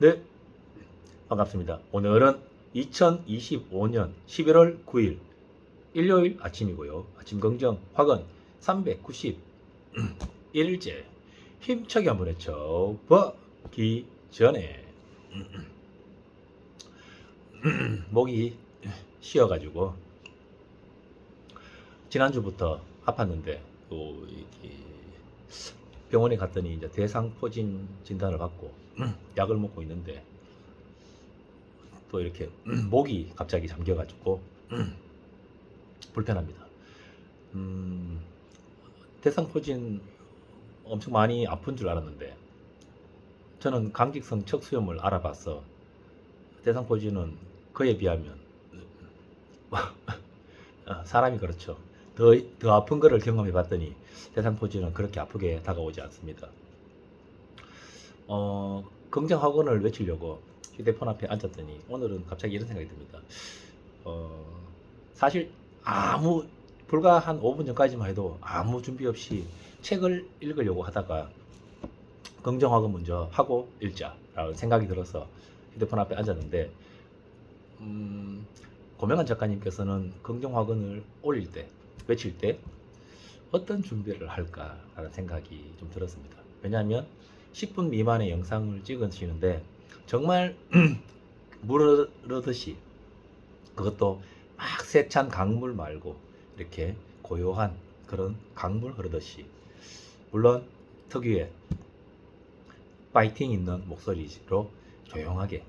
네, 반갑습니다. 오늘은 2025년 11월 9일 일요일 아침이고요. 아침 긍정 확은 391일째 힘차게 한번 외쳐보기 전에 목이 쉬어가지고 지난주부터 아팠는데 또 이렇게 병원에 갔더니 이제 대상포진 진단을 받고 약을 먹고 있는데 또 이렇게 목이 갑자기 잠겨가지고 불편합니다. 대상포진 엄청 많이 아픈 줄 알았는데 저는 감기성 척수염을 알아봐서 대상포진은 그에 비하면 사람이 그렇죠. 더 아픈 거를 경험해 봤더니 대상포진은 그렇게 아프게 다가오지 않습니다. 긍정 학원을 외치려고 휴대폰 앞에 앉았더니 오늘은 갑자기 이런 생각이 듭니다. 사실 불과 한 5분 전까지만 해도 아무 준비 없이 책을 읽으려고 하다가 긍정 학원 먼저 하고 읽자라는 생각이 들어서 휴대폰 앞에 앉았는데 고명한 작가님께서는 긍정 학원을 올릴 때 외칠 때 어떤 준비를 할까라는 생각이 좀 들었습니다. 왜냐하면 10분 미만의 영상을 찍으시는데 정말 물 흐르듯이, 그것도 막 세찬 강물 말고 이렇게 고요한 그런 강물 흐르듯이, 물론 특유의 파이팅 있는 목소리로 조용하게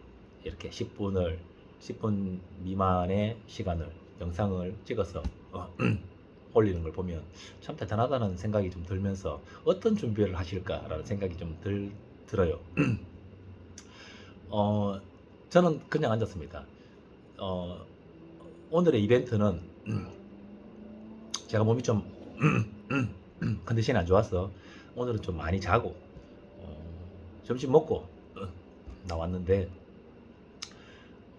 이렇게 10분 미만의 시간을 영상을 찍어서 올리는 걸 보면 참 대단하다는 생각이 좀 들면서 어떤 준비를 하실까라는 생각이 좀 들어요. 저는 그냥 앉았습니다. 오늘의 이벤트는 제가 몸이 좀 컨디션이 안 좋아서 오늘은 좀 많이 자고 점심 먹고 나왔는데,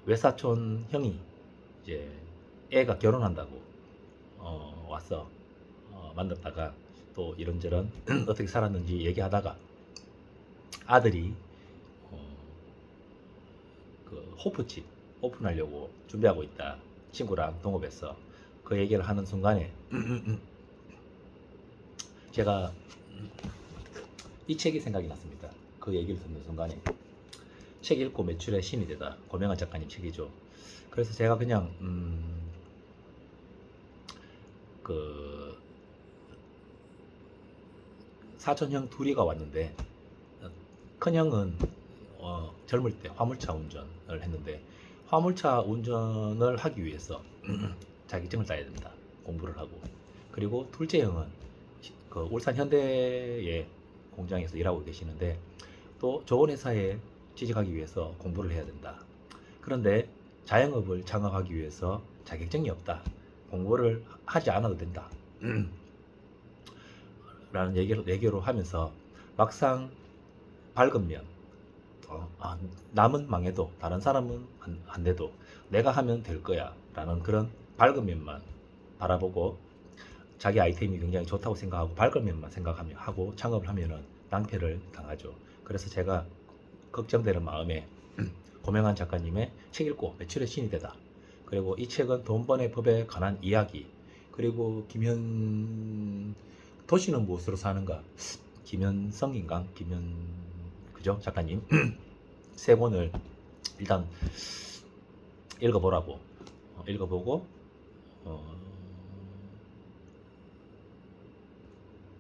외사촌 형이 이제 애가 결혼한다고 왔어. 만났다가 또 이런저런 어떻게 살았는지 얘기하다가 아들이 그 호프집 오픈하려고 준비하고 있다, 친구랑 동업해서 그 얘기를 하는 순간에 제가 이 책이 생각이 났습니다. 그 얘기를 듣는 순간에 책 읽고 매출의 신이 되다, 고명한 작가님 책이죠. 그래서 제가 그냥 그 사촌형 둘이가 왔는데, 큰형은 젊을 때 화물차 운전을 했는데 화물차 운전을 하기 위해서 자격증을 따야 됩니다. 공부를 하고. 그리고 둘째 형은 그 울산 현대의 공장에서 일하고 계시는데 또 좋은 회사에 취직하기 위해서 공부를 해야 된다. 그런데 자영업을 창업하기 위해서 자격증이 없다, 공부를 하지 않아도 된다 라는 얘기로 하면서 막상 밝은 면, 남은 망해도 다른 사람은 안 돼도 내가 하면 될 거야 라는 그런 밝은 면만 바라보고 자기 아이템이 굉장히 좋다고 생각하고 밝은 면만 생각하며 하고 창업을 하면은 낭패를 당하죠. 그래서 제가 걱정되는 마음에 고명한 작가님의 책 읽고 매출의 신이 되다, 그리고 이 책은 돈번의 법에 관한 이야기, 그리고 도시는 무엇으로 사는가, 김현성인가, 그죠 작가님 세 권을 일단 읽어보고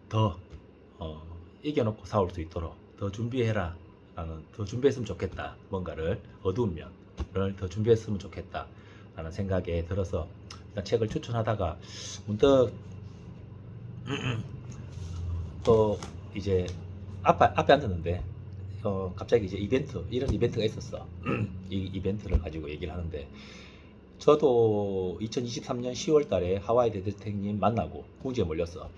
더 이겨놓고 싸울 수 있도록 더 준비해라 라는, 더 준비했으면 좋겠다, 뭔가를 어두운 면을 더 준비했으면 좋겠다 라는 생각에 들어서 일단 책을 추천하다가 문득 또 이제 앞에 앉았는데 갑자기 이제 이런 이벤트가 있었어. 이 이벤트를 가지고 얘기를 하는데, 저도 2023년 10월 달에 하와이 대대택님 만나고 궁지에 몰렸어.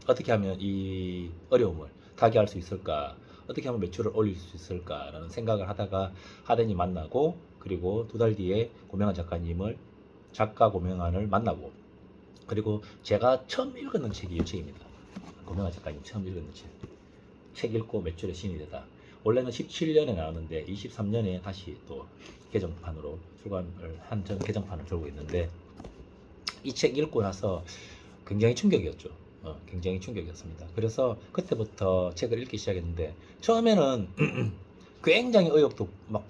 어떻게 하면 이 어려움을 타개할 수 있을까, 어떻게 하면 매출을 올릴 수 있을까 라는 생각을 하다가 하den이 만나고, 그리고 2달 뒤에 고명한 작가님을, 작가 고명한을 만나고, 그리고 제가 처음 읽었는 책이 이 책입니다. 고명한 작가님 처음 읽었는 책 읽고 매출의 신이 되다. 원래는 17년에 나왔는데 23년에 다시 또 개정판으로 출간을 한 전 개정판을 들고 있는데 이 책 읽고 나서 굉장히 충격이었죠. 굉장히 충격이었습니다. 그래서 그때부터 책을 읽기 시작했는데 처음에는 굉장히 의욕도 막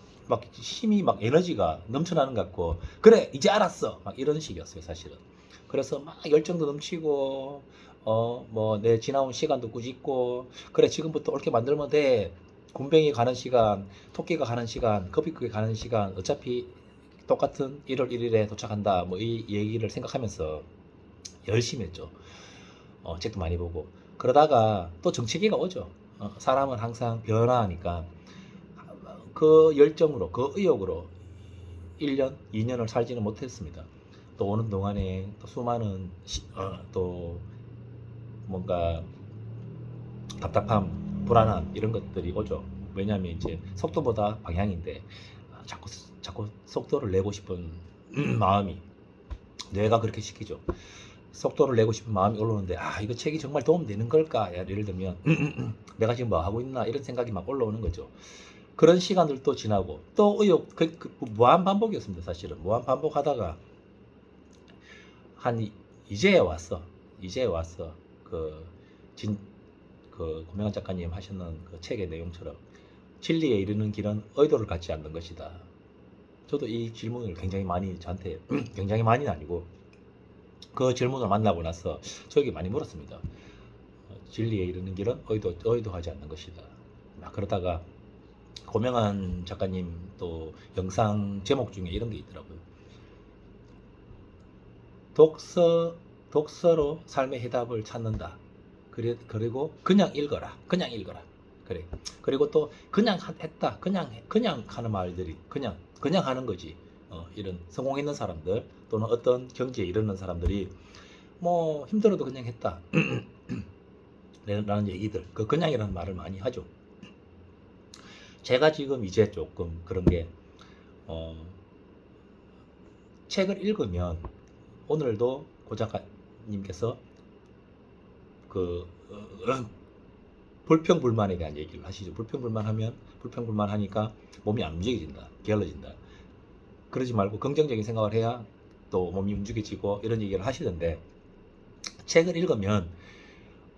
힘이 막 에너지가 넘쳐나는 것 같고 그래 이제 알았어 막 이런 식이었어요 사실은. 그래서 막 열정도 넘치고 뭐 내 지나온 시간도 꾸짖고 그래 지금부터 옳게 만들면 돼. 굼벵이 가는 시간, 토끼가 가는 시간, 커피국이 가는 시간 어차피 똑같은 1월 1일에 도착한다. 뭐 이 얘기를 생각하면서 열심히 했죠. 책도 많이 보고 그러다가 또 정체기가 오죠. 사람은 항상 변화하니까 그 열정으로 그 의욕으로 1년, 2년을 살지는 못했습니다. 또 오는 동안에 또 수많은 또 뭔가 답답함, 불안함 이런 것들이 오죠. 왜냐하면 이제 속도보다 방향인데 자꾸 속도를 내고 싶은 마음이 뇌가 그렇게 시키죠. 속도를 내고 싶은 마음이 올라오는데 이거 책이 정말 도움되는 걸까? 예를 들면 내가 지금 뭐 하고 있나 이런 생각이 막 올라오는 거죠. 그런 시간들도 지나고 또 의욕 무한 반복이었습니다. 사실은 무한 반복하다가 한 이제야 왔어. 그 고명환 작가님 하시는 그 책의 내용처럼 진리에 이르는 길은 의도를 갖지 않는 것이다. 저도 이 질문을 굉장히 많이 저한테 굉장히 많이는 아니고 그 질문을 만나고 나서 저에게 많이 물었습니다. 진리에 이르는 길은 의도하지 않는 것이다. 막 그러다가 고명환 작가님 또 영상 제목 중에 이런 게 있더라고요. 독서로 삶의 해답을 찾는다. 그리고 그냥 읽어라. 그래. 그리고 또 그냥 했다. 그냥 하는 말들이 그냥 하는 거지. 이런 성공했는 사람들 또는 어떤 경지에 이르는 사람들이 뭐 힘들어도 그냥 했다. 라는 얘기들. 그 그냥이라는 말을 많이 하죠. 제가 지금 이제 조금 그런 게 책을 읽으면 오늘도 고 작가님께서 그 불평불만에 대한 얘기를 하시죠. 불평불만하니까 몸이 안 움직여진다. 게을러진다. 그러지 말고 긍정적인 생각을 해야 또 몸이 움직여지고 이런 얘기를 하시던데 책을 읽으면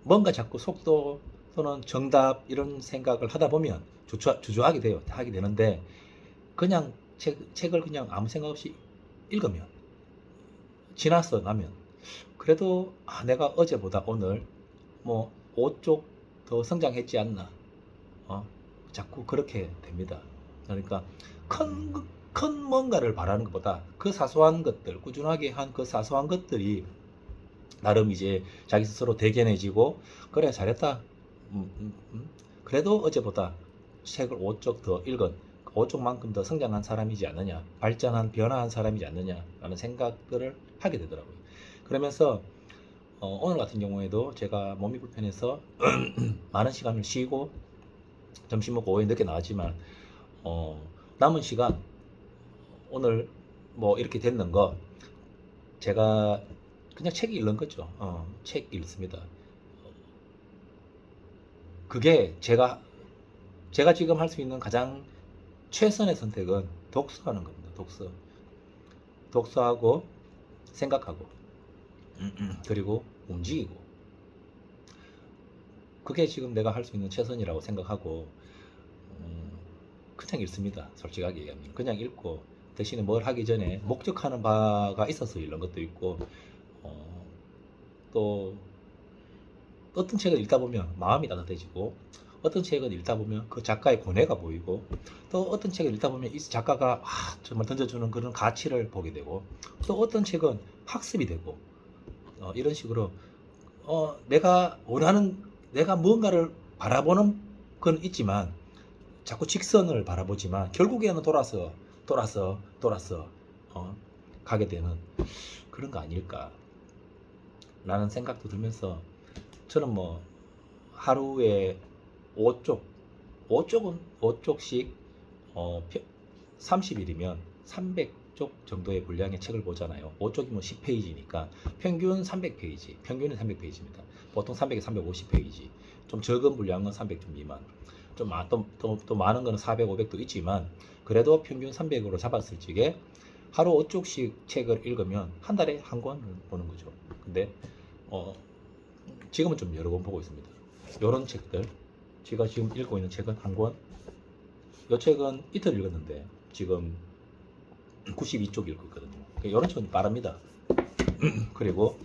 뭔가 자꾸 속도 또는 정답 이런 생각을 하다 보면 주저하게 되는데 그냥 책을 그냥 아무 생각 없이 읽으면 지나서 나면 그래도 내가 어제보다 오늘 뭐 5쪽 더 성장했지 않나 자꾸 그렇게 됩니다. 그러니까 큰 뭔가를 바라는 것보다 그 사소한 것들 꾸준하게 한 그 사소한 것들이 나름 이제 자기 스스로 대견해지고 그래 잘했다 그래도 어제보다 책을 5쪽 더 읽은 5쪽만큼 더 성장한 사람이지 않느냐 발전한 변화한 사람이지 않느냐 라는 생각들을 하게 되더라고요. 그러면서 오늘 같은 경우에도 제가 몸이 불편해서 많은 시간을 쉬고 점심 먹고 오후에 늦게 나왔지만 남은 시간 오늘 뭐 이렇게 됐는 거 제가 그냥 책 읽는 거죠. 책 읽습니다. 그게 제가 지금 할 수 있는 가장 최선의 선택은 독서하는 겁니다. 독서하고 생각하고 그리고 움직이고 그게 지금 내가 할 수 있는 최선이라고 생각하고 그냥 읽습니다. 솔직하게 얘기하면 그냥 읽고 대신에 뭘 하기 전에 목적하는 바가 있어서 읽는 것도 있고 또 어떤 책을 읽다 보면 마음이 따뜻해지고 어떤 책을 읽다 보면 그 작가의 고뇌가 보이고 또 어떤 책을 읽다 보면 이 작가가 정말 던져주는 그런 가치를 보게 되고 또 어떤 책은 학습이 되고 이런 식으로 내가 뭔가를 바라보는 건 있지만 자꾸 직선을 바라보지만 결국에는 돌아서 가게 되는 그런 거 아닐까 라는 생각도 들면서 저는 뭐 하루에 5쪽씩 30일이면 300쪽 정도의 분량의 책을 보잖아요. 5쪽이면 10페이지니까 평균은 300페이지입니다. 보통 300에 350페이지. 좀 적은 분량은 300쪽 미만. 또 많은 거는 400, 500도 있지만 그래도 평균 300으로 잡았을 적에 하루 5쪽씩 책을 읽으면 한 달에 한 권을 보는 거죠. 근데 지금은 좀 여러 권 보고 있습니다. 이런 책들, 제가 지금 읽고 있는 책은 한 권. 이 책은 이틀 읽었는데 지금 92쪽 읽고 있거든요. 이런 책은 빠릅니다. 그리고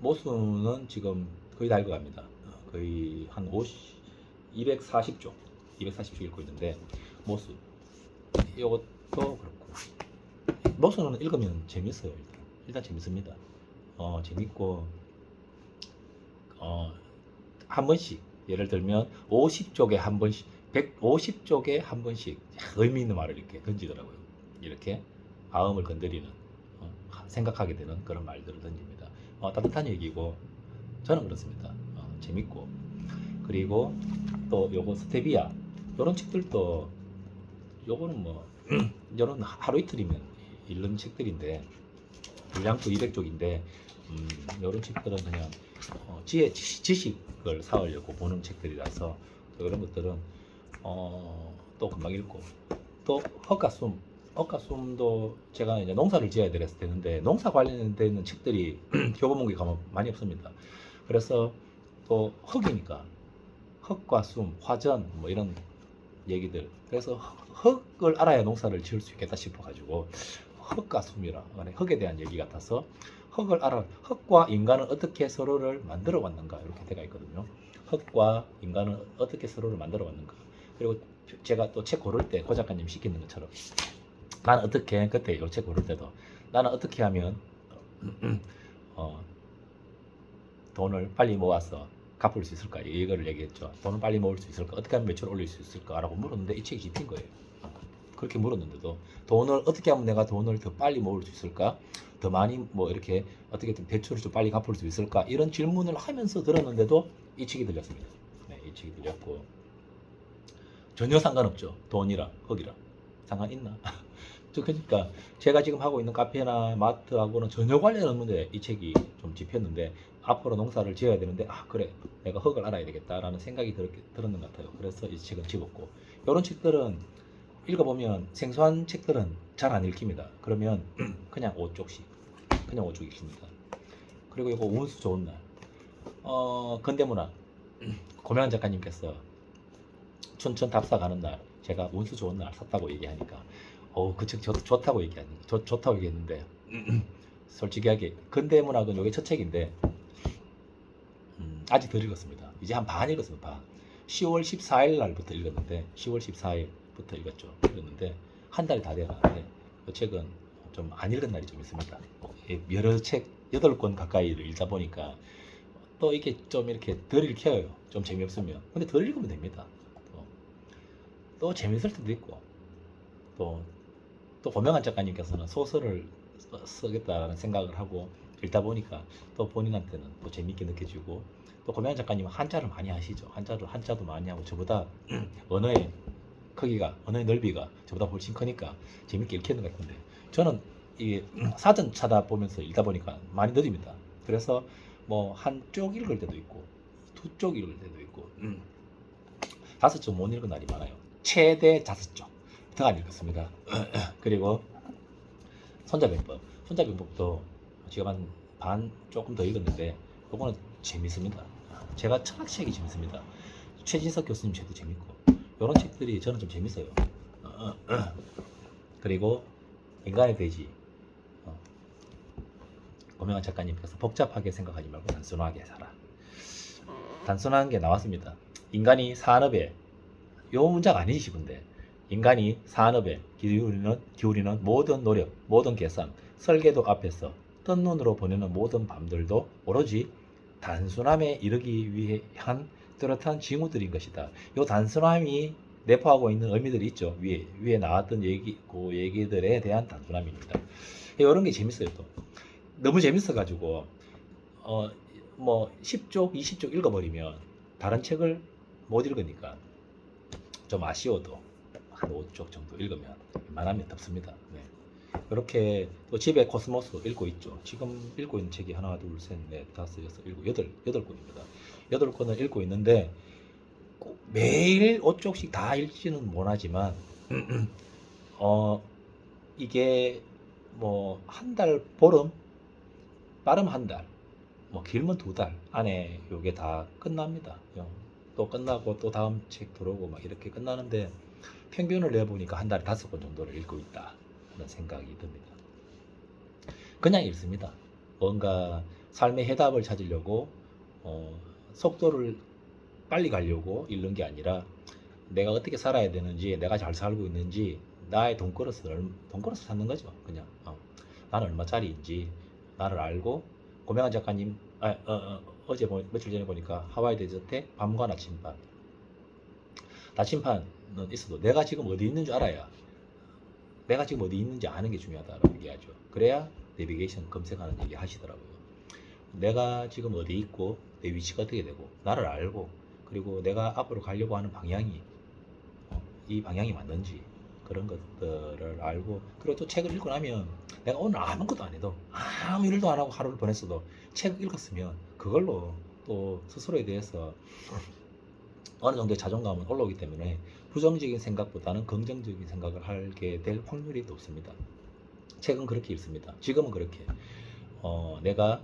모순은 지금 거의 다 읽어갑니다. 거의 한 240쪽 읽고 있는데 모순 이것도 그렇고 모순은 읽으면 재밌어요. 일단 재밌습니다. 재밌고 한 번씩 예를 들면 50쪽에 한 번씩 150쪽에 한 번씩 의미 있는 말을 이렇게 던지더라고요. 이렇게 마음을 건드리는 생각하게 되는 그런 말들을 던집니다. 따뜻한 얘기고 저는 그렇습니다. 재밌고 그리고 또 요거 스테비아 요런 책들도 요거는 뭐 요런 하루 이틀이면 읽는 책들인데 분량도 200쪽인데 요런 책들은 그냥 지식을 쌓으려고 보는 책들이라서 이런 것들은 또 금방 읽고 또 헛가숨도 제가 이제 농사를 지어야 되는데 농사 관련된 책들이 교보문고에 가면 많이 없습니다. 그래서 또 흙이니까 흙과 숨, 화전 뭐 이런 얘기들. 그래서 흙을 알아야 농사를 지을 수 있겠다 싶어가지고 흙과 숨이라 흙에 대한 얘기 같아서 흙과 인간은 어떻게 서로를 만들어 왔는가 이렇게 되어 있거든요. 흙과 인간은 어떻게 서로를 만들어 왔는가. 그리고 제가 또 책 고를 때 고 작가님 시키는 것처럼 나는 어떻게 그때 이 책 고를 때도 나는 어떻게 하면 돈을 빨리 모아서 갚을 수 있을까 이거를 얘기했죠. 돈을 빨리 모을 수 있을까 어떻게 하면 매출을 올릴 수 있을까라고 물었는데 이 책이 집힌 거예요. 그렇게 물었는데도 돈을 어떻게 하면 내가 돈을 더 빨리 모을 수 있을까 더 많이 뭐 이렇게 어떻게 대출을 좀 빨리 갚을 수 있을까 이런 질문을 하면서 들었는데도 이 책이 들렸습니다. 네, 이 책이 들렸고 전혀 상관없죠. 돈이랑 흙이랑 상관 있나? 그러니까 제가 지금 하고 있는 카페나 마트하고는 전혀 관련 없는데 이 책이 좀 집혔는데 앞으로 농사를 지어야 되는데 그래 내가 흙을 알아야 되겠다라는 생각이 들었는 것 같아요. 그래서 이 책은 집었고 이런 책들은 읽어보면 생소한 책들은 잘 안 읽힙니다. 그러면 그냥 5쪽씩 읽습니다. 그리고 이거 운수 좋은 날 근대문학 고명한 작가님께서 춘천 답사 가는 날 제가 운수 좋은 날 샀다고 얘기하니까 그 책 좋다고 얘기했는데 솔직하게 근대문학은 이게 첫 책인데 아직 덜 읽었습니다. 이제 한 반 읽었습니다. 반. 10월 14일 날부터 읽었는데 10월 14일부터 읽었는데 한 달이 다 돼가는데 이 책은 좀 안 읽은 날이 좀 있습니다. 여러 책 8권 가까이를 읽다 보니까 또 이게 좀 이렇게 덜 읽혀요. 좀 재미없으면. 근데 덜 읽으면 됩니다. 또 재밌을 때도 있고 또 고명한 작가님께서는 소설을 쓰겠다라는 생각을 하고 읽다 보니까 또 본인한테는 또 재밌게 느껴지고 또 고명한 작가님은 한자를 많이 하시죠. 한자도 많이 하고 저보다 언어의 넓이가 저보다 훨씬 크니까 재밌게 읽히는 것 같은데 저는 이 사전 찾아보면서 읽다 보니까 많이 느립니다. 그래서 뭐 한쪽 읽을 때도 있고 2쪽 읽을 때도 있고 5쪽 못 읽은 날이 많아요. 최대 5쪽 더 안 읽었습니다. 그리고 손자병법도 지금 한 반 조금 더 읽었는데 이거는 재밌습니다. 제가 철학책이 재밌습니다. 최진석 교수님 책도 재밌고 이런 책들이 저는 좀 재밌어요. 그리고 인간의 돼지 고명한 작가님께서 복잡하게 생각하지 말고 단순하게 살아. 단순한 게 나왔습니다. 인간이 산업에 요 문자가 아니지 싶은데 인간이 산업에 기울이는 모든 노력, 모든 계산, 설계도 앞에서 뜬 눈으로 보내는 모든 밤들도 오로지 단순함에 이르기 위해 한 뚜렷한 징후들인 것이다. 이 단순함이 내포하고 있는 의미들이 있죠. 위에 나왔던 그 얘기들에 대한 단순함입니다. 이런 게 재밌어요. 또 너무 재밌어가지고 뭐 10쪽, 20쪽 읽어버리면 다른 책을 못 읽으니까 좀 아쉬워도 한 5쪽 정도 읽으면 웬만하면 덥습니다. 네. 이렇게 또 집에 코스모스 읽고 있죠. 지금 읽고 있는 책이 하나, 둘, 셋, 넷, 다섯, 여섯, 일곱, 여덟 권입니다. 8권을 읽고 있는데 꼭 매일 5쪽씩 다 읽지는 못하지만 이게 뭐 한 달 보름, 빠르면 한 달, 뭐 길면 2달 안에 요게 다 끝납니다. 또 끝나고 또 다음 책 들어오고 막 이렇게 끝나는데 평균을 내보니까 한 달에 5권 정도를 읽고 있다 하는 생각이 듭니다. 그냥 읽습니다. 뭔가 삶의 해답을 찾으려고 속도를 빨리 가려고 읽는 게 아니라 내가 어떻게 살아야 되는지, 내가 잘 살고 있는지, 나의 돈그릇을 찾는 거죠. 그냥 나는 얼마짜리인지 나를 알고. 고명한 작가님 어제 며칠 전에 보니까 하와이 데저트에 밤과 나침반. 나침반은 있어도 내가 지금 어디 있는 줄 알아야, 내가 지금 어디 있는지 아는 게 중요하다고 얘기하죠. 그래야 내비게이션 검색하는 얘기 하시더라고요. 내가 지금 어디 있고 내 위치가 어떻게 되고 나를 알고, 그리고 내가 앞으로 가려고 하는 방향이 이 방향이 맞는지 그런 것들을 알고, 그리고 또 책을 읽고 나면 내가 오늘 아무것도 안 해도, 아무 일도 안 하고 하루를 보냈어도 책을 읽었으면 그걸로 또 스스로에 대해서 어느 정도의 자존감은 올라오기 때문에 부정적인 생각보다는 긍정적인 생각을 하게 될 확률이 높습니다. 책은 그렇게 읽습니다. 지금은 그렇게 내가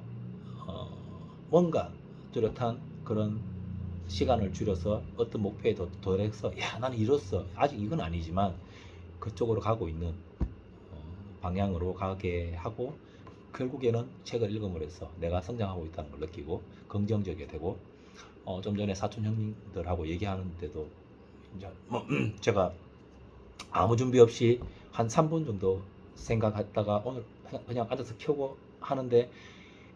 뭔가 뚜렷한 그런 시간을 줄여서 어떤 목표에 도달해서, 야 나는 이뤘어, 아직 이건 아니지만 그쪽으로 가고 있는 방향으로 가게 하고, 결국에는 책을 읽음으로 해서 내가 성장하고 있다는 걸 느끼고 긍정적이 되고, 좀 전에 사촌 형님들하고 얘기하는데도 이제 제가 아무 준비 없이 한 3분 정도 생각했다가 오늘 그냥 앉아서 켜고 하는데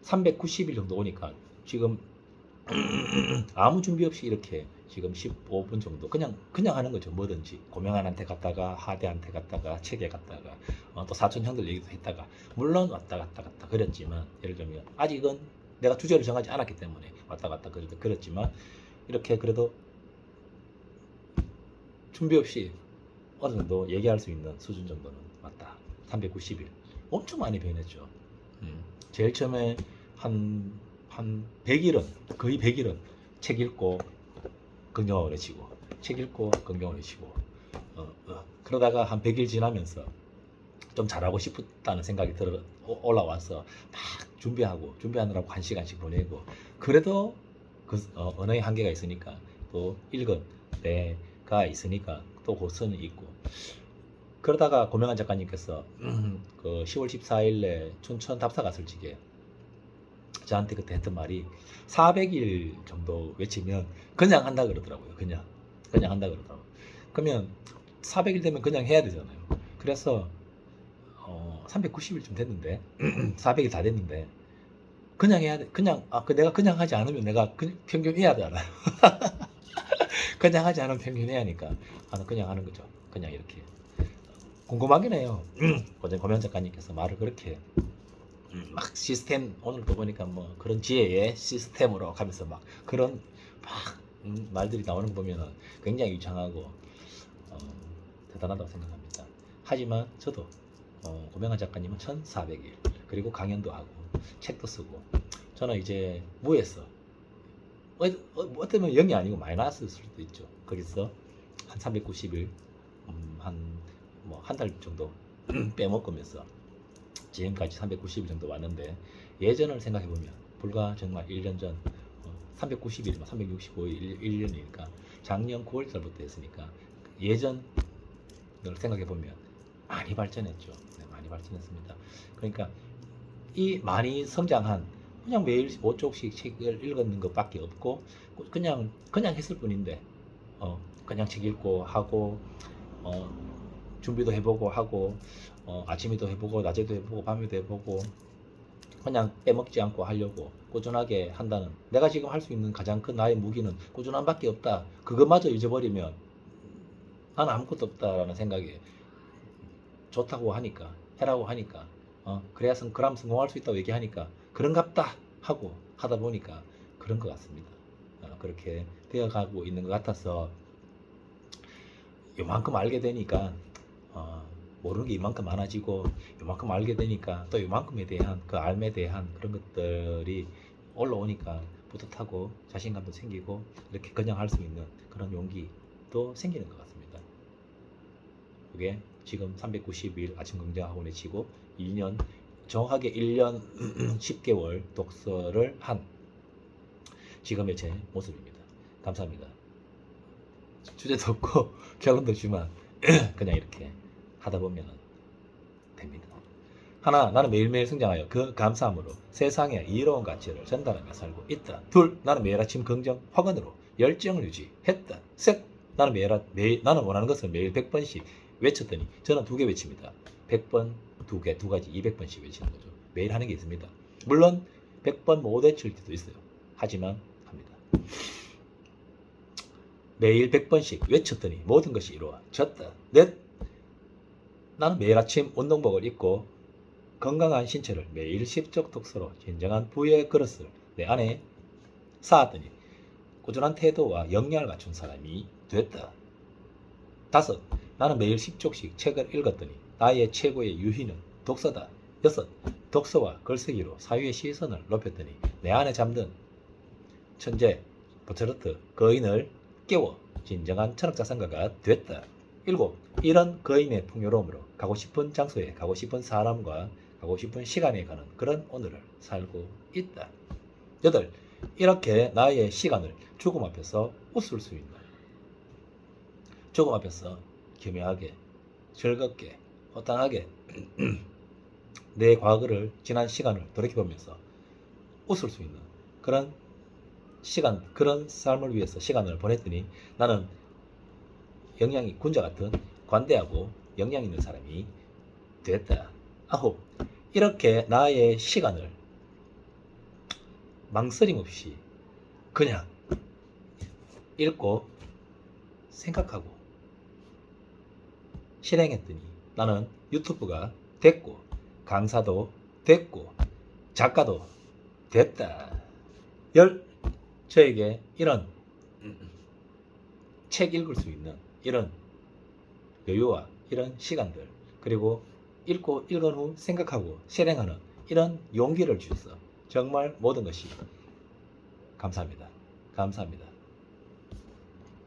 390일 정도 오니까 지금 아무 준비 없이 이렇게 지금 15분 정도 그냥 하는 거죠. 뭐든지 고명한한테 갔다가 하대한테 갔다가 책에 갔다가 또 사촌 형들 얘기도 했다가, 물론 왔다 갔다 그랬지만, 예를 들면 아직은 내가 주제를 정하지 않았기 때문에 왔다 갔다 그랬지만, 이렇게 그래도 준비 없이 어느 정도 얘기할 수 있는 수준 정도는 맞다. 390일 엄청 많이 변했죠. 제일 처음에 한 100일은, 거의 100일은 책 읽고 긍정을 외치고, 책 읽고 긍정을 외치고, 그러다가 한 100일 지나면서 좀 잘하고 싶다는 생각이 올라와서 막 준비하느라고 1시간씩 보내고, 그래도 그 언어의 한계가 있으니까 또 읽은 때가 있으니까 또 고선은 있고, 그러다가 고명한 작가님께서 그 10월 14일에 춘천 답사 갔을 적에 저한테 그때 했던 말이 400일 정도 외치면 그냥 한다 그러더라고요. 그냥 한다 그러더라고요. 그러면 400일 되면 그냥 해야 되잖아요. 그래서 390일 좀 됐는데 400일 다 됐는데 그냥 해야 돼. 그냥 내가 그냥 하지 않으면 내가 평균 해야 되잖아요. 그냥 하지 않으면 평균 해야 하니까 그냥 하는 거죠. 그냥 이렇게. 궁금하긴 해요. 어제 고명 작가님께서 말을 그렇게 막 시스템, 오늘도 보니까 뭐 그런 지혜의 시스템으로 가면서 막 그런 막 말들이 나오는 거 보면은 굉장히 유창하고 대단하다고 생각합니다. 하지만 저도 고명한 작가님은 1400일 그리고 강연도 하고 책도 쓰고, 저는 이제 무에서 어쩌면 0이 아니고 마이너스일 수도 있죠. 거기서 한 390일 한 달 정도 빼먹으면서 지금까지 390일 정도 왔는데, 예전을 생각해보면 불과 정말 1년 전 390일, 365일 1년이니까 작년 9월달부터 했으니까 예전을 생각해보면 많이 발전했죠. 네, 많이 발전했습니다. 그러니까 이 많이 성장한, 그냥 매일 5쪽씩 책을 읽는 것밖에 없고 그냥 했을 뿐인데 그냥 책 읽고 하고 준비도 해보고 하고 아침에도 해보고 낮에도 해보고 밤에도 해보고 그냥 빼먹지 않고 하려고 꾸준하게 한다는, 내가 지금 할 수 있는 가장 큰 나의 무기는 꾸준함밖에 없다. 그것마저 잊어버리면 나는 아무것도 없다라는 생각에 좋다고 하니까, 해라고 하니까 그래야 그럼 성공할 수 있다고 얘기하니까 그런갑다 하고 하다 보니까 그런 것 같습니다. 그렇게 되어가고 있는 것 같아서 요만큼 알게 되니까 모르는 게 이만큼 많아지고, 요만큼 알게 되니까 또 요만큼에 대한 그 알에 대한 그런 것들이 올라오니까 뿌듯하고 자신감도 생기고 이렇게 그냥 할 수 있는 그런 용기도 생기는 것 같습니다. 그게 지금 390일 아침 긍정학원에 치고 2년 정확하게 1년 10개월 독서를 한 지금의 제 모습입니다. 감사합니다. 주제도 없고 결론도 없지만 그냥 이렇게 하다 보면 됩니다. 하나, 나는 매일매일 성장하여 그 감사함으로 세상에 이로운 가치를 전달하며 살고 있다. 둘, 나는 매일 아침 긍정 확언으로 열정을 유지했다. 셋, 나는 나는 원하는 것을 매일 100번씩 외쳤더니 저는 2개 외칩니다. 100번, 2개, 2가지 200번씩 외치는 거죠. 매일 하는 게 있습니다. 물론 100번 못 외칠 때도 있어요. 하지만 합니다. 매일 100번씩 외쳤더니 모든 것이 이루어졌다. 넷, 나는 매일 아침 운동복을 입고 건강한 신체를 매일 십적 독서로 진정한 부의 그릇을 내 안에 쌓았더니 꾸준한 태도와 역량을 갖춘 사람이 됐다. 다섯, 나는 매일 10쪽씩 책을 읽었더니 나의 최고의 유희는 독서다. 여섯, 독서와 글쓰기로 사회의 시선을 높였더니 내 안에 잠든 천재 모차르트 거인을 깨워 진정한 철학자산가가 됐다. 일곱, 이런 거인의 풍요로움으로 가고 싶은 장소에 가고 싶은 사람과 가고 싶은 시간에 가는 그런 오늘을 살고 있다. 여덟, 이렇게 나의 시간을 죽음 앞에서 웃을 수 있는, 죽음 앞에서 교묘하게 즐겁게 호탕하게 내 과거를 지난 시간을 돌이켜보면서 웃을 수 있는 그런 시간, 그런 삶을 위해서 시간을 보냈더니 나는 역량이 군자 같은 관대하고 역량 있는 사람이 됐다. 아홉, 이렇게 나의 시간을 망설임 없이 그냥 읽고 생각하고 실행했더니 나는 유튜브가 됐고 강사도 됐고 작가도 됐다. 저에게 이런 책 읽을 수 있는 이런 여유와 이런 시간들, 그리고 읽고 읽은 후 생각하고 실행하는 이런 용기를 주셔서 정말 모든 것이 감사합니다. 감사합니다.